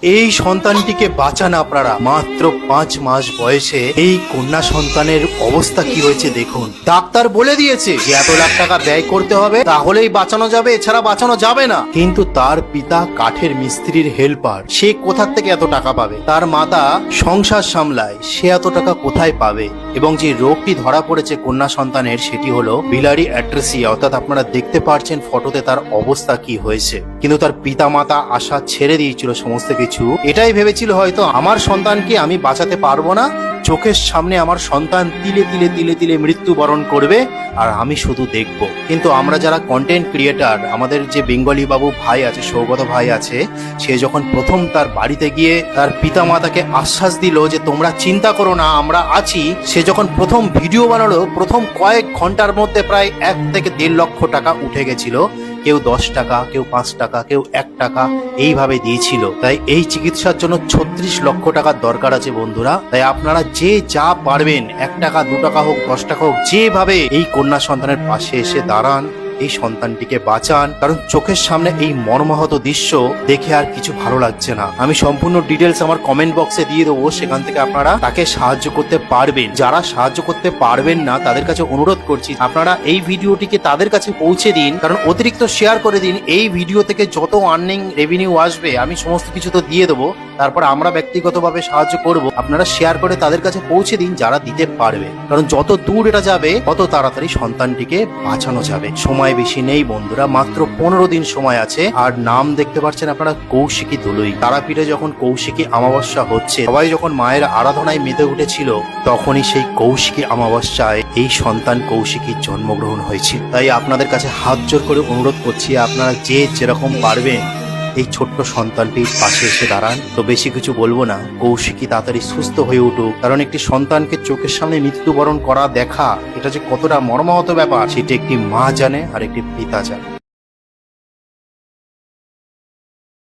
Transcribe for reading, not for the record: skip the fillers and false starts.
এই সন্তানটিকে বাঁচান আপনারা। মাত্র 5 মাস বয়সে এই কন্যা সন্তানের অবস্থা কি হয়েছে দেখুন। ডাক্তার বলে দিয়েছে যে এত লাখ টাকা ব্যয় করতে হবে, তাহলেই বাঁচানো যাবে, এছাড়া বাঁচানো যাবে না। কিন্তু তার পিতা কাঠের মিস্ত্রির হেল্পার, সে কোথা থেকে এত টাকা পাবে? তার মাতা সংসার সামলায়, সে এত টাকা কোথায় পাবে? এবং যে রোগটি ধরা পড়েছে কন্যা সন্তানের, সেটি হলো বিলারি অ্যাট্রেসিয়া। অর্থাৎ আপনারা দেখতে পাচ্ছেন ফটোতে তার অবস্থা কি হয়েছে। কিন্তু তার পিতা মাতা আশা ছেড়ে দিয়েছিল সমস্ত কিছু, এটাই ভেবেছিল হয়তো আমার সন্তানকে আমি বাঁচাতে পারবো না, চোখের সামনে আমার সন্তান তিলে তিলে তিলে তিলে মৃত্যুবরণ করবে আর আমি শুধু দেখব। কিন্তু আমরা যারা কন্টেন্ট ক্রিয়েটার, আমাদের যে বেঙ্গলি বাবু ভাই আছে, সৌগত ভাই আছে, সে যখন প্রথম তার বাড়িতে গিয়ে তার পিতা মাতাকে আশ্বাস দিল যে তোমরা চিন্তা করো না, আমরা আছি, সে যখন প্রথম ভিডিও বানালো, প্রথম কয়েক ঘন্টার মধ্যে প্রায় 1 থেকে 1.5 লক্ষ টাকা উঠে গেছিল। কেউ 10 টাকা, কেউ 5 টাকা, কেউ 1 টাকা এইভাবে দিয়েছিল। তাই এই চিকিৎসার জন্য 36 লক্ষ টাকার দরকার আছে বন্ধুরা। তাই আপনারা যে যা পারবেন, 1 টাকা 2 টাকা হোক, 10 টাকা হোক, যেভাবে এই কন্যা সন্তানের পাশে এসে দাঁড়ান, এই সন্তানটিকে বাঁচান। কারণ চোখের সামনে এই মর্মাহত দৃশ্য দেখে আর কিছু ভালো লাগছে না। আমি সম্পূর্ণ ডিটেলস আমার কমেন্ট বক্সে দিয়ে দেবো, সেখান থেকে আপনারা তাকে সাহায্য করতে পারবেন। যারা সাহায্য করতে পারবেন না, তাদের কাছে অনুরোধ করছি আপনারা এই ভিডিওটিকে তাদের কাছে পৌঁছে দিন, কারণ অতিরিক্ত শেয়ার করে দিন। এই ভিডিও থেকে যত আর্নিং রেভিনিউ আসবে আমি সমস্ত কিছু তো দিয়ে দেবো, তারপর আমরা ব্যক্তিগতভাবে সাহায্য করব। আপনারা শেয়ার করে তাদের কাছে পৌঁছে দিন যারা দিতে পারবে, কারণ যত দূর এটা যাবে তত তাড়াতাড়ি সন্তানটিকে বাঁচানো যাবে। সময় বেশি নেই বন্ধুরা, মাত্র 15 দিন সময় আছে। আর নাম দেখতে পাচ্ছেন আপনারা, কৌশিকী দলুই। তারাপীঠে যখন কৌশিকী অমাবস্যা হচ্ছে, সবাই যখন মায়ের আরাধনায় মেতে উঠেছিল, তখনই সেই কৌশিকী অমাবস্যায় এই সন্তান কৌশিকীর জন্মগ্রহণ হয়েছিল। তাই আপনাদের কাছে হাত জোর করে অনুরোধ করছি, আপনারা যে যেরকম পারবেন এই ছোট্ট সন্তানটির পাশে এসে দাঁড়ান। তো বেশি কিছু বলবো না, কৌশিকী তাড়াতাড়ি সুস্থ হয়ে উঠুক। কারণ একটি সন্তানকে চোখের সামনে মৃত্যুবরণ করা দেখা, এটা যে কতটা মর্মাহত ব্যাপার, সেটা একটি মা জানে আর একটি পিতা জানে।